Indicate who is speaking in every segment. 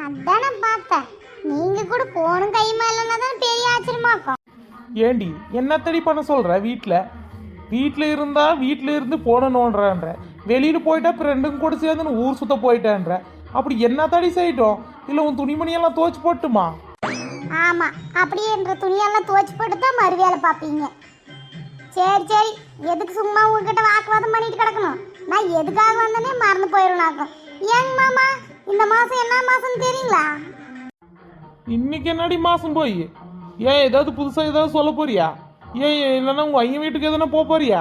Speaker 1: அதானே பார்த்தேன். நீங்க கூட போனும் கைமா இல்லைன்னா தான் பெரிய ஆச்சரியமாக்கும்.
Speaker 2: ஏண்டி என்னத்தடி பண்ண சொல்ற? வீட்டில் இருந்தா வீட்டில் இருந்து போடணுன்ற, வெளியில் போயிட்டா ஃப்ரெண்டுங்க கூட சேர்ந்து ஊர் சுத்த போயிட்டேன்ற. அப்படி என்னத்தடி செய்யட்டும்? இல்லை உன் துணிமணியெல்லாம் துவைச்சு போட்டுமா?
Speaker 1: ஆமா, அப்படியே என்ற துணியெல்லாம் துவைச்சு போட்டு தான் மறு வேலை பார்ப்பீங்க. சரி சரி, எதுக்கு சும்மா உங்ககிட்ட வாக்குவாதம் பண்ணிட்டு கிடக்கணும்? நான் எதுக்காக வந்தனே மறந்து போயிடலாக்கும். ஏங்க மாமா, இந்த மாசம் என்ன மாசம் தெரியுங்களா?
Speaker 2: இன்னைக்கு என்னடி மாசம் போய்? ஏன் ஏதாவது புதுசா ஏதாவது சொல்ல போறியா? ஏன் இல்லைன்னா உங்க ஐயன் வீட்டுக்கு எதனா போறியா?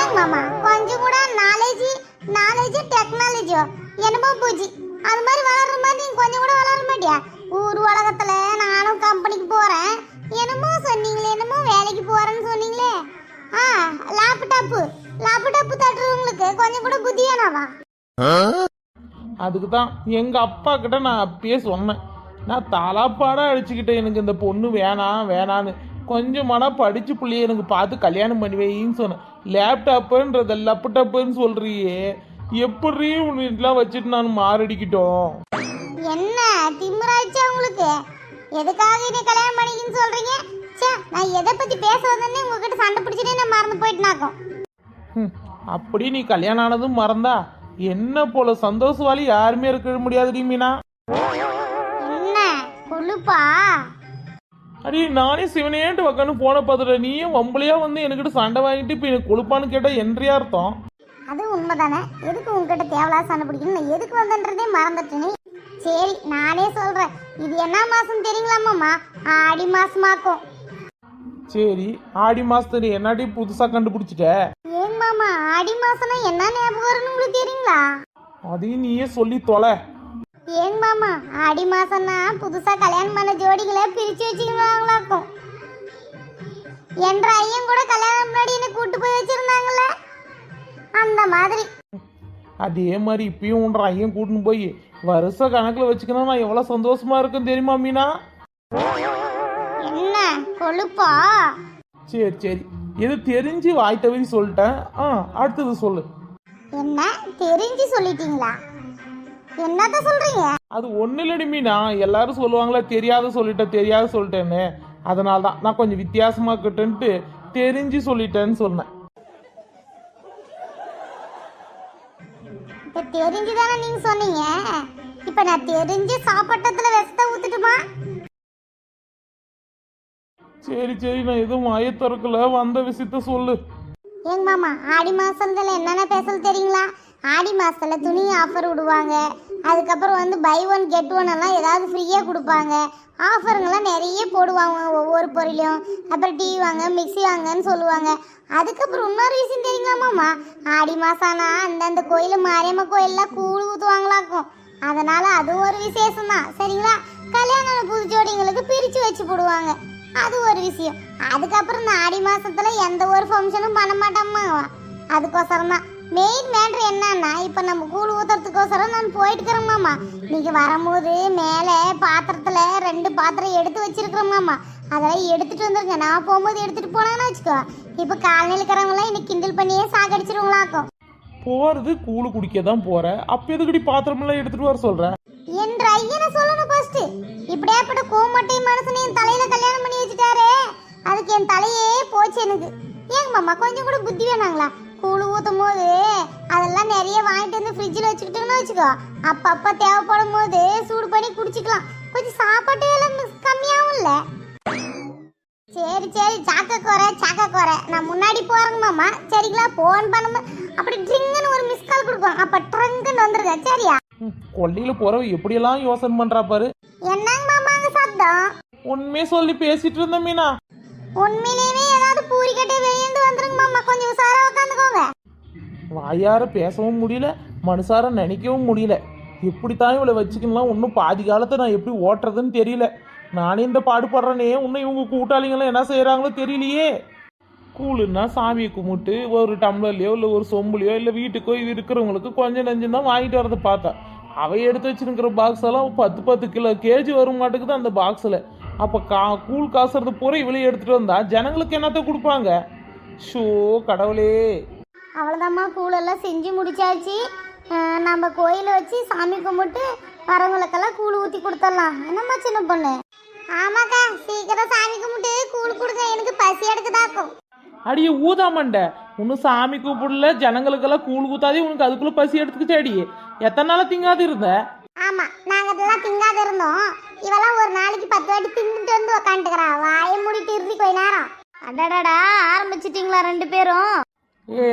Speaker 1: ஏங்க மாமா, கொஞ்சம் கூட நாலேஜ் டெக்னாலஜியோ என்னமோ பூஜி அது மாதிரி வளர்ற மாதிரி நீங்க கொஞ்சம் கூட வளர மாட்டியா? ஊர் உலகத்துல நானும் கம்பெனிக்கு போறேன் என்னமோ சொன்னீங்களே, என்னமோ வேலைக்கு போறேன்னு சொன்னீங்களே. லேப்டாப் தட்டுறவங்களுக்கு கொஞ்சம் கூட புத்தி வேணாவா?
Speaker 2: அதுக்கு தான் எங்க அப்பா கிட்ட நான் அப்பயே சொன்னேன். நான் தாலாப்பாடாக அடிச்சுக்கிட்டேன், எனக்கு இந்த பொண்ணு வேணான்னு. கொஞ்சமாடா படிச்சு பிள்ளைய எனக்கு பார்த்து கல்யாணம் பண்ணி வைன்னு சொன்னேன். லேப்டாப்புன்றத லப்டாப்புன்னு சொல்றியே, எப்படி உன்னெல்லாம் வச்சுட்டு நான் மாரடிக்கிட்டோம்?
Speaker 1: என்ன திமிராச்சா உங்களுக்கு? எதுக்காக நீ கல்யாணம் பண்ணிக்கின்னு சொல்றீங்க? நான் எதை பத்தி பேச வந்தேன்னு உங்ககிட்ட சண்டை பிடிச்சிட்டே நான் மறந்து போயிட்டுனாக்கும்.
Speaker 2: அப்படி நீ கல்யாணம் ஆனதும் மறந்தா என்ன போல சந்தோஷவாளி யாருமே இருக்க முடியாதுடி மீனா.
Speaker 1: என்ன கொழுப்பா?
Speaker 2: அடி நானே சிவனேன்ட்டு உக்காந்து போன பார்த்துட்ட, நீயும் வம்பளையா வந்து என்கிட்ட சண்டை வாங்கிட்டு இப்போ எனக்கு கொழுப்பான்னு கேட்டா என்றையா அர்த்தம்?
Speaker 1: அது உண்மைதானே. எதுக்கு உங்ககிட்ட தேவையில்லாத சண்டை பிடிக்கணும்? நான் எதுக்கு வந்தன்றதே மறந்துட்டேனே. சரி நானே சொல்றேன். இது என்ன மாசம் தெரியுங்களாமாம்மா? ஆடி மாசமாக்கும்.
Speaker 2: சரி, ஆடி மாசத்துல என்னடி புதுசா கண்டுபிடிச்சிட்ட?
Speaker 1: ஏன் மாமா, ஆடி மாசம்னா என்ன ஞாபகம் வரும்னு உங்களுக்கு தெரியுங்களா?
Speaker 2: அதையும் நீயே சொல்லி தொலை.
Speaker 1: ஏன் மாமா, ஆடி மாசம்னா புதுசா கல்யாணம் பண்ண ஜோடிகளை பிரிச்சு வச்சுக்குவாங்களாக்கும். என்ற ஐயன் கூட கல்யாணம் முன்னாடி என்ன கூட்டு போய் வச்சிருந்தாங்கல்ல, அந்த மாதிரி.
Speaker 2: அதே மாதிரி இப்பயும் உன்ற ஐயன் கூட்டின்னு போய் வருஷ கணக்குல வச்சுக்கணும். நான் எவ்வளவு சந்தோஷமா இருக்கும் தெரியுமா மீனா?
Speaker 1: என்ன கொழுப்பா?
Speaker 2: சரி, எது தெரிஞ்சு வாய் தவறி சொல்லிட்டேன். அடுத்தது சொல்லு.
Speaker 1: என்ன தெரிஞ்சு சொல்லிட்டீங்களா? என்னத்த சொல்றீங்க?
Speaker 2: அது ஒண்ணு இல்லடி மீனா, எல்லாரும் சொல்லுவாங்களா தெரியாத சொல்லிட்டேன்னு. அதனால்தான் நான் கொஞ்சம் வித்தியாசமா கிட்டன்ட்டு தெரிஞ்சு சொல்லிட்டேன்னு சொன்னேன்.
Speaker 1: இப்ப தெரிஞ்சுதானே நீங்க சொன்னீங்க. இப்ப நான் தெரிஞ்சு சாப்பாட்டத்துல விஷத்தை ஊத்துட்டுமா?
Speaker 2: சரி, நான் எதுவும் வாயை திறக்கல, வந்த விஷயத்த சொல்லு.
Speaker 1: ஏங்க மாமா, ஆடி மாசத்துல என்னென்ன பேசல தெரியுங்களா? ஆடி மாசத்துல துணி ஆஃபர் விடுவாங்க. அதுக்கப்புறம் வந்து பை ஒன் கெட் ஒன் எல்லாம் ஏதாவது ஃப்ரீயாக கொடுப்பாங்க. ஆஃபருங்கெல்லாம் நிறைய போடுவாங்க ஒவ்வொரு பொருளையும். அப்புறம் டிவி வாங்க, மிக்சி வாங்கன்னு சொல்லுவாங்க. அதுக்கப்புறம் இன்னொரு விஷயம் தெரியுங்களாமாம்மா, ஆடி மாசம்னா அந்தந்த கோயில் மாரியம்மன் கோயிலெலாம் கூழ் ஊற்றுவாங்களாக்கும். அதனால அது ஒரு விசேஷம் தான் சரிங்களா. கல்யாணம் புது ஜோடிங்களுக்கு பிரித்து வச்சு போடுவாங்க, அது ஒரு விஷயம். அதுக்கப்புறம் இந்த ஆடி மாசத்துல எந்த ஒரு ஃபங்க்ஷனும் பண்ண மாட்டோம்மா. அதுக்கோசரம் தான் மெயின் மேட்ரு என்னன்னா, இப்போ நம்ம கூழ் ஊத்துறதுக்கோசரம் நான் போயிட்டுக்கிறோம்மாம்மா. நீங்க வரும்போது மேலே பாத்திரத்துல 2 பாத்திரம் எடுத்து வச்சிருக்கிறோம்மாம்மா. அதெல்லாம் எடுத்துட்டு வந்துருங்க. நான் போகும்போது எடுத்துட்டு போனான்னு வச்சுக்கோ, இப்போ காலநிலை இருக்கிறவங்களாம் இன்னைக்கு கிண்டல் பண்ணியே சாகடிச்சிருவங்களாக்கும்.
Speaker 2: போறது கூழு குடிக்க தான் போற, அப்ப எதுக்கடி பாத்திரமெல்லாம் எடுத்துட்டு வர சொல்ற?
Speaker 1: என்ற ஐயனை சொல்லணும் ஃபர்ஸ்ட். இப்படியாப்பட்ட கோமட்டை மனுஷனை என் தலையில கல்யாணம் பண்ணி வச்சுட்டாரே, அதுக்கு என் தலையே போச்சு எனக்கு. ஏங்க மாமா, கொஞ்சம் கூட புத்தி வேணாங்களா? கூழ் ஊற்றும் போது அதெல்லாம் நிறைய வாங்கிட்டு வந்து ஃப்ரிட்ஜில் வச்சுக்கிட்டோன்னு வச்சுக்கோ, அப்பப்போ தேவைப்படும் போது சூடு பண்ணி குடிச்சிக்கலாம். கொஞ்சம் சாப்பாட்டு வேலை கம்மியாகும் இல்லை? சரி சாக்க குறை நான் முன்னாடி போறேங்க மாமா சரிங்களா. போன் பண்ணும் அப்படி ட்ரிங்குன்னு ஒரு மிஸ் கால் கொடுக்கும், அப்ப ட்ரங்குன்னு வந்துருங்க சரியா.
Speaker 2: கொல்லையில போறவ எப்படியெல்லாம் யோசனை பண்றா பாரு.
Speaker 1: என்னங்க மாமா அங்க சத்தம்?
Speaker 2: உண்மையே சொல்லி பேசிட்டு இருந்த மீனா.
Speaker 1: உண்மையிலேயே ஏதாவது பூரி கட்டை வெளியேந்து வந்துருங்க மாமா, கொஞ்சம் உசாரா உட்காந்துக்கோங்க.
Speaker 2: வாயார பேசவும் முடியல, மனுஷார நினைக்கவும் முடியல. எப்படித்தான் இவளை வச்சுக்கலாம், இன்னும் பாதி காலத்தை நான் எப்படி ஓட்டுறதுன்னு தெரியல. நானே இந்த பாடுபடுறேனே, இன்னும் இவங்க கூட்டாளிங்களாம் என்ன செய்யறாங்களோ தெரியலையே. கூழுன்னா சாமியை கும்பிட்டு ஒரு டம்ளர்லையோ இல்லை ஒரு சொம்புலையோ இல்லை வீட்டுக்கோ இருக்கிறவங்களுக்கு கொஞ்சம் நஞ்சம் தான் வாங்கிட்டு வரதை பார்த்தேன். அவை எடுத்து வச்சுருக்கிற பாக்ஸ் எல்லாம் 10 கிலோ கேஜி வரும் மாட்டுக்குது அந்த பாக்ஸில். அப்போ கூழ் காசுறது பூரா இவளையும் எடுத்துகிட்டு வந்தா ஜனங்களுக்கு என்னத்த கொடுப்பாங்க? ஷோ கடவுளே.
Speaker 1: அவ்வளோதாம்மா, கூழெல்லாம் செஞ்சு முடிச்சாச்சு. நம்ம கோயிலை வச்சு சாமி கும்பிட்டு வரவங்களுக்கெல்லாம் கூழ் ஊற்றி கொடுத்துடலாம். என்னம்மா சின்ன பொண்ணு? ஆமாக்கா, சீக்கிரம் சாமி கும்பிட்டு கூழ் கொடுங்க, எனக்கு பசி எடுக்குதாக்கும்.
Speaker 2: அடியே ஊதாமண்டை, இன்னும் சாமி கூப்பிடல, ஜனங்களுக்கெல்லாம் கூழ் ஊத்தாதே, உனக்கு அதுக்குள்ள பசி எடுத்துக்கிச்சாடி. எத்தனை நாளா திங்காது இருந்த?
Speaker 1: ஆமா, நாங்க இதெல்லாம் திங்காத இருந்தோம். இவெல்லாம் ஒரு நாளைக்கு 10 வாட்டி தின்னுட்டு வந்து உக்காந்துக்கிறா. வாயை மூடிட்டு இறுதி கொஞ்ச நேரம். அடடடா, ஆரம்பிச்சிட்டீங்களா 2 பேரும்?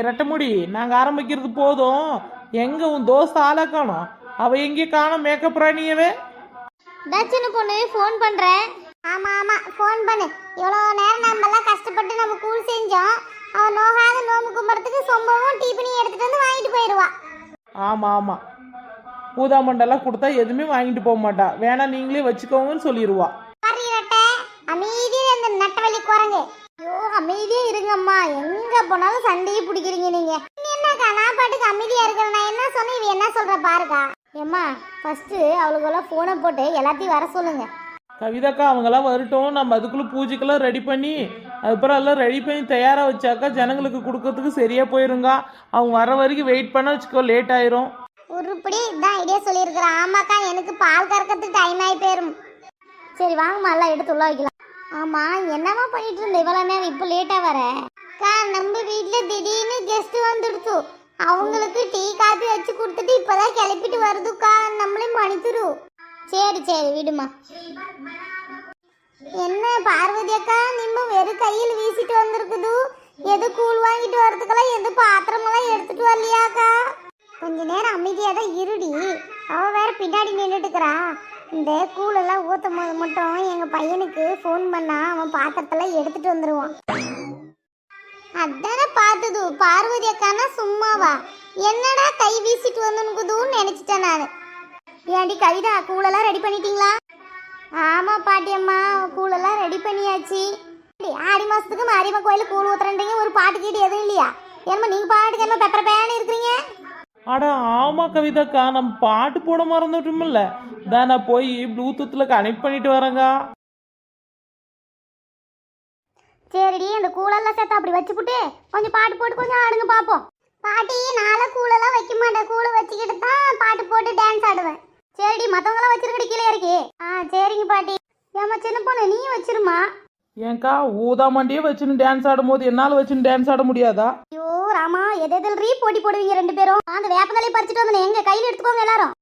Speaker 2: ரெட்டமுடி, நாங்க ஆரம்பிக்கிறது போதும். எங்க உன் தோஸ்த ஆளா காணோம்? அவ எங்கே காணோம்? மேக்கப் ராணியவே.
Speaker 1: சின்ன பொண்ணு ஃபோன் பண்றேன். ஆமா ஆமா, ஃபோன் பண்ணு. இவ்வளோ நேரம் நம்ம எல்லாம் கஷ்டப்பட்டு நம்ம கூழ் செஞ்சோம். அவன் நோகாத நோம்பு கும்பறதுக்கு சொம்பவும் டீப்பனி எடுத்துட்டு வந்து வாங்கிட்டு போயிடுவா.
Speaker 2: ஆமா ஆமா, ஊதாமண்டெல்லாம் கொடுத்தா எதுவுமே வாங்கிட்டு போக மாட்டா. வேணா நீங்களே வச்சுக்கோங்கன்னு சொல்லிடுவா.
Speaker 1: அமைதியா இந்த நட்டவழி குரங்கு. ஐயோ, அமைதியா இருங்கம்மா. எங்க போனாலும் சண்டையே பிடிக்கிறீங்க நீங்க. என்னக்கா, நான் பாட்டுக்கு அமைதியா இருக்கிறேன். நான் என்ன சொன்னேன், இவ என்ன சொல்ற பாருக்கா. ஏம்மா, ஃபர்ஸ்ட் அவளுக்கெல்லாம் போனை போட்டு எல்லாத்தையும் வர சொல்லுங்க.
Speaker 2: கவிதாக்கா, அவங்கெல்லாம் வரட்டும். நம்ம அதுக்குள்ள பூஜைக்கெல்லாம் ரெடி பண்ணி அதுக்கப்புறம் எல்லாம் ரெடி பண்ணி தயாரா வச்சாக்கா ஜனங்களுக்கு கொடுக்கறதுக்கு சரியா போயிருங்க. அவங்க வர வரைக்கும் வெயிட் பண்ண வச்சுக்கோ, லேட் ஆயிரும்.
Speaker 1: உருப்படி இதான் ஐடியா சொல்லியிருக்கிறேன். ஆமாக்கா, எனக்கு பால் கறக்கிறதுக்கு டைம் ஆகி போயிரும். சரி வாங்கம்மா, எல்லாம் எடுத்து உள்ள வைக்கலாம். ஆமா, என்னமா பண்ணிட்டு இருந்த இவ்வளோ நேரம்? இப்போ லேட்டா வர அக்கா, நம்ம வீட்டில் திடீர்னு கெஸ்ட் வந்துடுச்சு. அவங்களுக்கு டீ காபி வச்சு கொடுத்துட்டு இப்போதான் கிளப்பிட்டு வருதுக்கா. நம்மளே மன்னித்துரு. சரி சரி விடுமா. என்ன பார்வதி அக்கா, நிம்ம வெறும் கையில் வீசிட்டு வந்திருக்குது. எது கூழ் வாங்கிட்டு வரதுக்கெல்லாம் எது பாத்திரமெல்லாம் எடுத்துட்டு வரலையாக்கா? கொஞ்ச நேரம் அமைதியாக தான் இருடி. அவ வேற பின்னாடி நின்றுட்டுக்கிறா. இந்த கூழெல்லாம் ஊற்றும் போது மட்டும் எங்கள் பையனுக்கு ஃபோன் பண்ணா அவன் பாத்திரத்தெல்லாம் எடுத்துட்டு வந்துடுவான். அதானே பார்த்தது. பார்வதி அக்கானா சும்மாவா? என்னடா கை வீசிட்டு வந்துனுக்குதுன்னு நினச்சிட்டேன் நான். ஏன்டி கவிதா, கூழெல்லாம் ரெடி பண்ணிட்டீங்களா? ஆமாம் பாட்டியம்மா, கூழெல்லாம் ரெடி பண்ணியாச்சு. ஆடி மாதத்துக்கு மாரியம்மா கோயிலுக்கு கூழ் ஊத்துறேன்றீங்க, ஒரு பாட்டு கீட்டு எதுவும் இல்லையா? ஏன்னா நீங்கள் பாட்டுக்கு என்ன பெப்பர் பேனு இருக்கிறீங்க?
Speaker 2: அட ஆமா கவிதாக்கா, நம்ம பாட்டு போட மறந்துட்டோம்ல. தான் நான் போய் ப்ளூடூத்ல கனெக்ட் பண்ணிட்டு வரேங்க.
Speaker 1: சரிடி, அந்த கூழெல்லாம் சேர்த்து அப்படி வச்சுப்புட்டு கொஞ்சம் பாட்டு போட்டு கொஞ்சம் ஆடுங்க பார்ப்போம். பாட்டி, நாளை கூழெல்லாம் வைக்க மாட்டேன். கூழை வச்சுக்கிட்டு தான் பாட்டு போட்டு டான்ஸ் ஆடுவேன். சரிடி, மற்றவங்களாம் வச்சிருக்கடி கீழே இறக்கி. சரிங்க பாட்டி. ஏமா சின்ன பொண்ணு, நீ வச்சிருமா.
Speaker 2: ஏன்க்கா, ஊதாமண்டியே வச்சுன்னு டான்ஸ் ஆடும் போது என்னால் வச்சுன்னு டான்ஸ் ஆட முடியாதா?
Speaker 1: ஐயோ ராமா, எதில் போட்டி போடுவீங்க 2 பேரும்? அந்த வேப்பந்தலையை பறிச்சுட்டு வந்து எங்க கையில் எடுத்துக்கோங்க எல்லாரும்.